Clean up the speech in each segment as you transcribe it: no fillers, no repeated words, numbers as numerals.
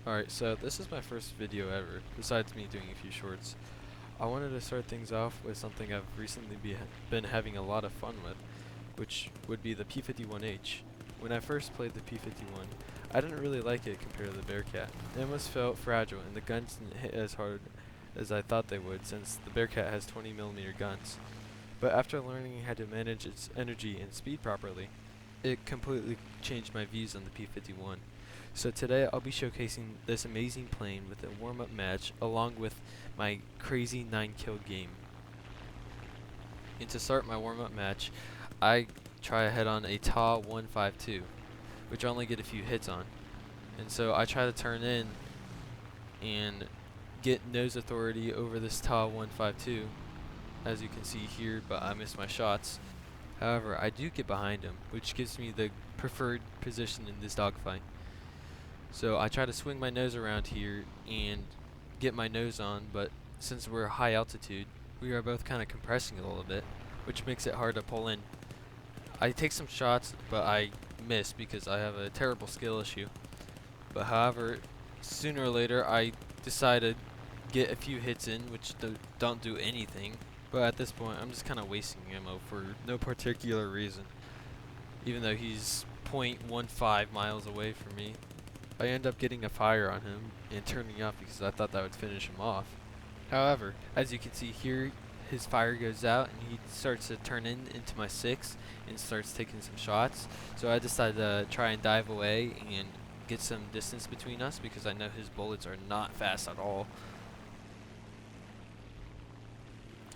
Alright, so this is my first video ever, besides me doing a few shorts. I wanted to start things off with something I've recently been having a lot of fun with, which would be the P-51H. When I first played the P-51, I didn't really like it compared to the Bearcat. It almost felt fragile, and the guns didn't hit as hard as I thought they would, since the Bearcat has 20mm guns. But after learning how to manage its energy and speed properly, it completely changed my views on the P-51. So today I'll be showcasing this amazing plane with a warm-up match along with my crazy 9-kill game. And to start my warm-up match, I try ahead on a TA-152, which I only get a few hits on. And so I try to turn in and get nose authority over this TA-152, as you can see here, but I miss my shots. However, I do get behind him, which gives me the preferred position in this dogfight. So I try to swing my nose around here and get my nose on, but since we're high altitude, we are both kind of compressing a little bit, which makes it hard to pull in. I take some shots, but I miss because I have a terrible skill issue. But however, sooner or later I decide to get a few hits in, which don't do anything. But at this point, I'm just kind of wasting ammo for no particular reason. Even though he's 0.15 miles away from me, I end up getting a fire on him and turning off because I thought that would finish him off. However, as you can see here, his fire goes out and he starts to turn into my 6 and starts taking some shots. So I decided to try and dive away and get some distance between us because I know his bullets are not fast at all.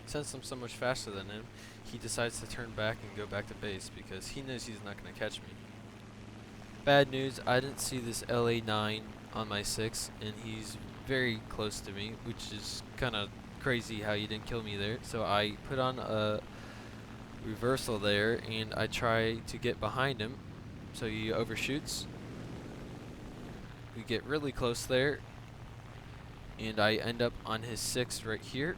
Since I'm so much faster than him, he decides to turn back and go back to base because he knows he's not going to catch me. Bad news, I didn't see this LA9 on my 6, and he's very close to me, which is kind of crazy how he didn't kill me there. So I put on a reversal there, and I try to get behind him, so he overshoots. We get really close there, and I end up on his 6 right here.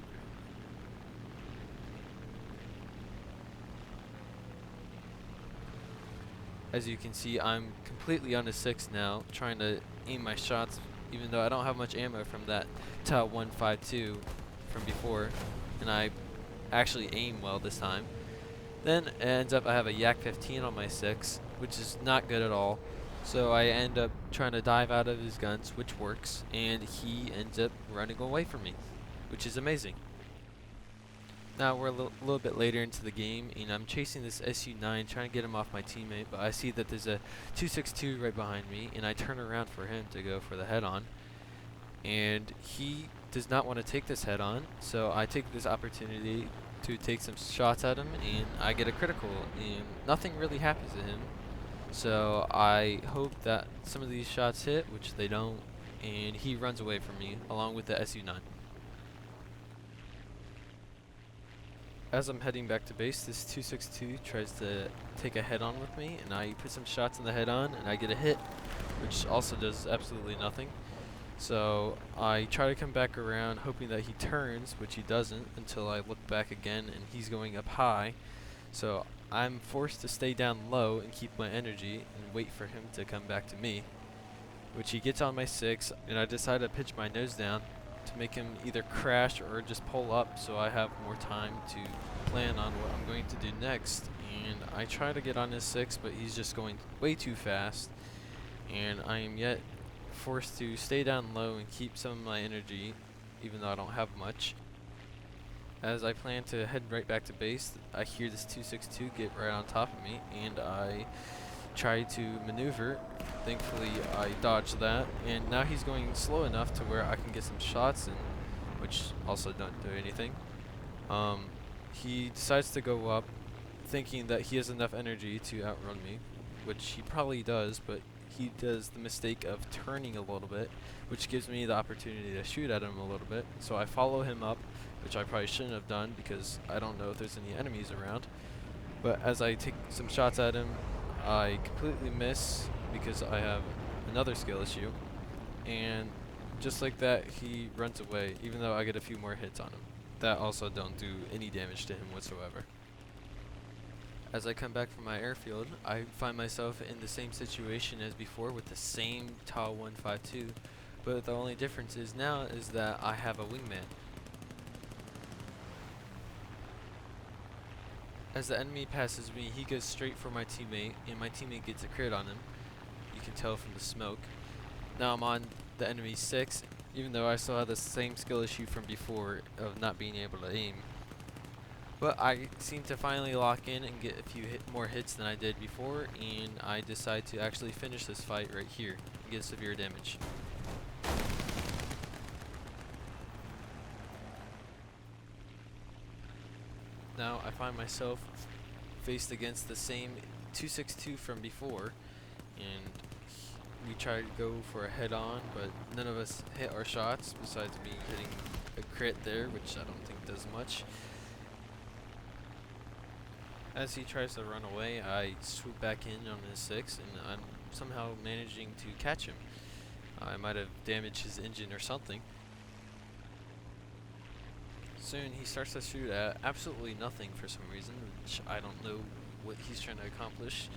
As you can see, I'm completely on his 6 now, trying to aim my shots, even though I don't have much ammo from that TA-152 from before, and I actually aim well this time. Then it ends up I have a Yak-15 on my 6, which is not good at all, so I end up trying to dive out of his guns, which works, and he ends up running away from me, which is amazing. Now we're a little bit later into the game, and I'm chasing this SU-9, trying to get him off my teammate, but I see that there's a 262 right behind me, and I turn around for him to go for the head-on. And he does not want to take this head-on, so I take this opportunity to take some shots at him, and I get a critical, and nothing really happens to him. So I hope that some of these shots hit, which they don't, and he runs away from me, along with the SU-9. As I'm heading back to base, this 262 tries to take a head-on with me, and I put some shots in the head-on, and I get a hit, which also does absolutely nothing. So I try to come back around, hoping that he turns, which he doesn't, until I look back again, and he's going up high. So I'm forced to stay down low and keep my energy, and wait for him to come back to me, which he gets on my 6, and I decide to pitch my nose down to make him either crash or just pull up so I have more time to plan on what I'm going to do next. And I try to get on his 6, but he's just going way too fast, and I am yet forced to stay down low and keep some of my energy, even though I don't have much. As I plan to head right back to base, I hear this 262 get right on top of me, and I try to maneuver. Thankfully I dodged that, and now he's going slow enough to where I can get some shots in, which also don't do anything. He decides to go up thinking that he has enough energy to outrun me, which he probably does, but he does the mistake of turning a little bit, which gives me the opportunity to shoot at him a little bit. So I follow him up, which I probably shouldn't have done because I don't know if there's any enemies around. But as I take some shots at him, I completely miss because I have another skill issue, and just like that he runs away, even though I get a few more hits on him that also don't do any damage to him whatsoever. As I come back from my airfield, I find myself in the same situation as before with the same TA-152, But the only difference is now is that I have a wingman. As the enemy passes me, he goes straight for my teammate, and my teammate gets a crit on him. You can tell from the smoke. Now I'm on the enemy 6, even though I still have the same skill issue from before of not being able to aim. But I seem to finally lock in and get a few more hits than I did before, and I decide to actually finish this fight right here and get severe damage. Now I find myself faced against the same 262 from before, and we try to go for a head-on, but none of us hit our shots besides me hitting a crit there, which I don't think does much. As he tries to run away, I swoop back in on his 6, and I'm somehow managing to catch him. I might have damaged his engine or something. Soon he starts to shoot at absolutely nothing for some reason, which I don't know what he's trying to accomplish.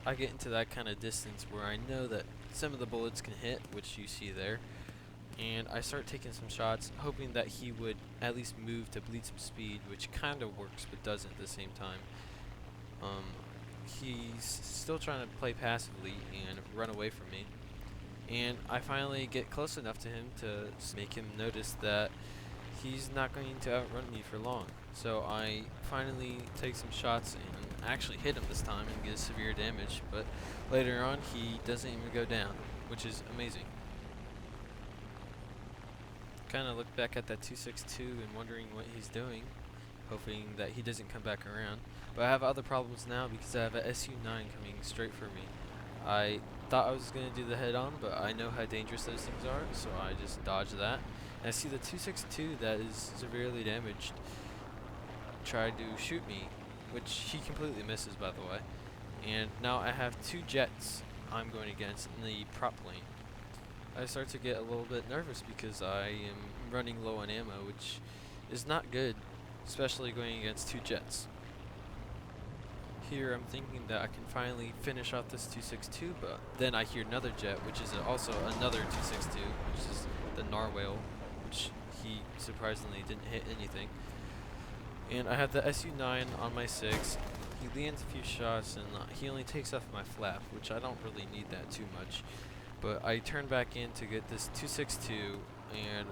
I get into that kind of distance where I know that some of the bullets can hit, which you see there, and I start taking some shots, hoping that he would at least move to bleed some speed, which kind of works but doesn't at the same time. He's still trying to play passively and run away from me. And I finally get close enough to him to make him notice that he's not going to outrun me for long. So I finally take some shots and actually hit him this time and get severe damage, but later on he doesn't even go down, which is amazing. Kind of look back at that 262 and wondering what he's doing, hoping that he doesn't come back around. But I have other problems now because I have a SU-9 coming straight for me. I thought I was going to do the head-on, but I know how dangerous those things are, so I just dodged that. And I see the 262 that is severely damaged try to shoot me, which he completely misses, by the way. And now I have 2 jets I'm going against in the prop lane. I start to get a little bit nervous because I am running low on ammo, which is not good, especially going against 2 jets. Here I'm thinking that I can finally finish off this 262, but then I hear another jet, which is also another 262, which is the Narwhal, which he surprisingly didn't hit anything. And I have the SU-9 on my 6. He lands a few shots and he only takes off my flap, which I don't really need that too much. But I turn back in to get this 262, and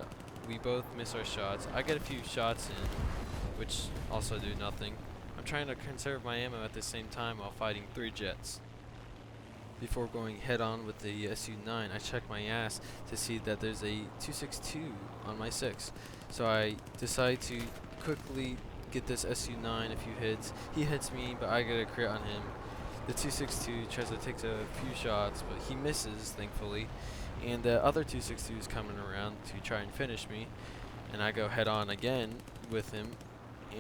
we both miss our shots. I get a few shots in, which also do nothing. I'm trying to conserve my ammo at the same time while fighting 3 jets. Before going head-on with the SU-9, I check my ass to see that there's a 262 on my 6. So I decide to quickly get this SU-9 a few hits. He hits me, but I get a crit on him. The 262 tries to take a few shots, but he misses, thankfully. And the other 262 is coming around to try and finish me. And I go head-on again with him,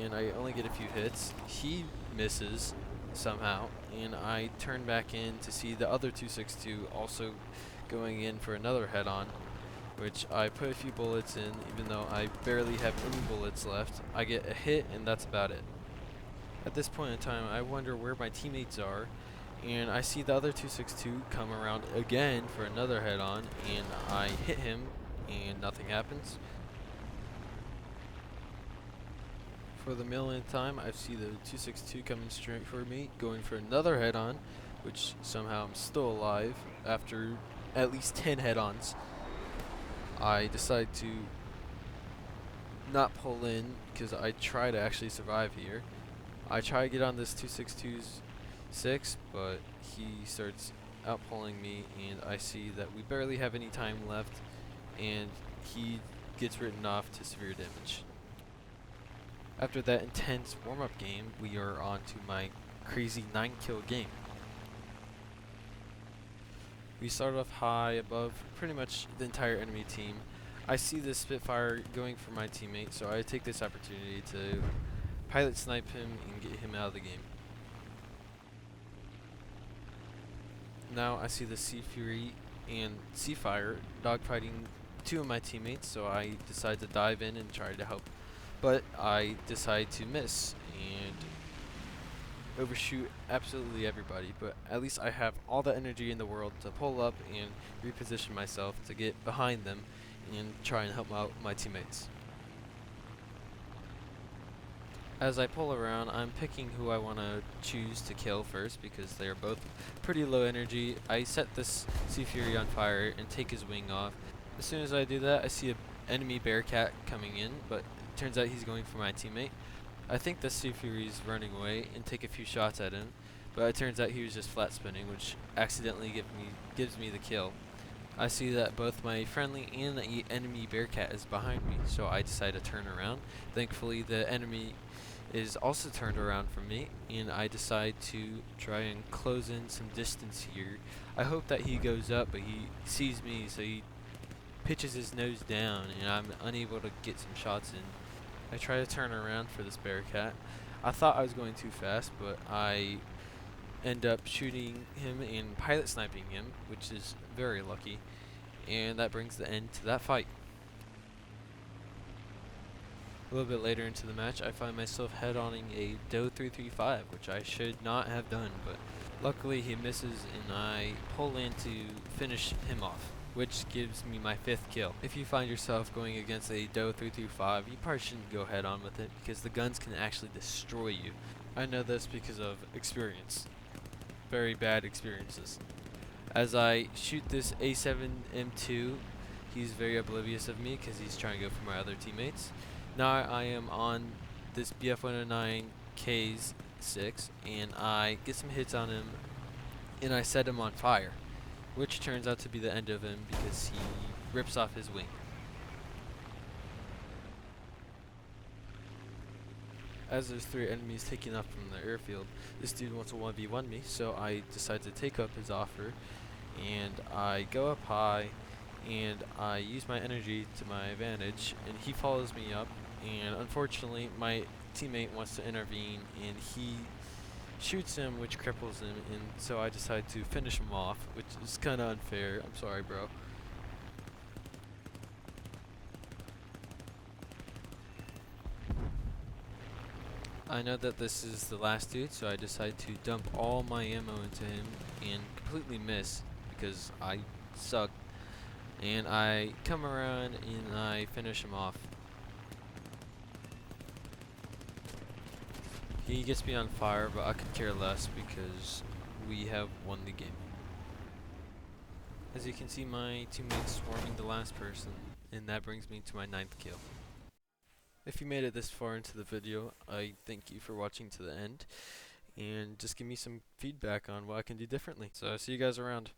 and I only get a few hits. He misses somehow, and I turn back in to see the other 262 also going in for another head-on, which I put a few bullets in, even though I barely have any bullets left. I get a hit, and that's about it. At this point in time, I wonder where my teammates are, and I see the other 262 come around again for another head-on, and I hit him, and nothing happens. For the millionth time, I see the 262 coming straight for me, going for another head-on, which somehow I'm still alive after at least 10 head-ons. I decide to not pull in because I try to actually survive here. I try to get on this 262's 6, but he starts outpulling me, and I see that we barely have any time left, and he gets written off to severe damage. After that intense warm-up game, we are on to my crazy 9-kill game. We start off high above pretty much the entire enemy team. I see this Spitfire going for my teammate, so I take this opportunity to pilot snipe him and get him out of the game. Now I see the Sea Fury and Seafire dogfighting 2 of my teammates, so I decide to dive in and try to help. But I decide to miss, and overshoot absolutely everybody, but at least I have all the energy in the world to pull up and reposition myself to get behind them and try and help out my teammates. As I pull around, I'm picking who I want to choose to kill first because they're both pretty low energy. I set this Sea Fury on fire and take his wing off. As soon as I do that, I see an enemy Bearcat coming in, but it turns out he's going for my teammate. I think the Sea Fury's running away and take a few shots at him, but it turns out he was just flat spinning, which accidentally gives me the kill. I see that both my friendly and the enemy Bearcat is behind me, so I decide to turn around. Thankfully, the enemy is also turned around from me, and I decide to try and close in some distance here. I hope that he goes up, but he sees me, so he pitches his nose down, and I'm unable to get some shots in. I try to turn around for this Bearcat. I thought I was going too fast, but I end up shooting him and pilot sniping him, which is very lucky, and that brings the end to that fight. A little bit later into the match, I find myself head-onning a Doe 335, which I should not have done, but luckily he misses and I pull in to finish him off, which gives me my 5th kill. If you find yourself going against a Doe 335, you probably shouldn't go head-on with it because the guns can actually destroy you. I know this because of experience. Very bad experiences. As I shoot this A7M2, he's very oblivious of me because he's trying to go for my other teammates. Now I am on this BF-109K's 6, and I get some hits on him, and I set him on fire, which turns out to be the end of him because he rips off his wing. As there's 3 enemies taking off from the airfield, this dude wants to 1v1 me, so I decide to take up his offer, and I go up high, and I use my energy to my advantage, and he follows me up, and unfortunately my teammate wants to intervene, and he shoots him, which cripples him, and so I decide to finish him off, which is kinda unfair. I'm sorry, bro. I know that this is the last dude, so I decide to dump all my ammo into him and completely miss because I suck. And I come around and I finish him off. He gets me on fire, but I could care less because we have won the game. As you can see, my teammate's swarming the last person, and that brings me to my 9th kill. If you made it this far into the video, I thank you for watching to the end, and just give me some feedback on what I can do differently. So see you guys around.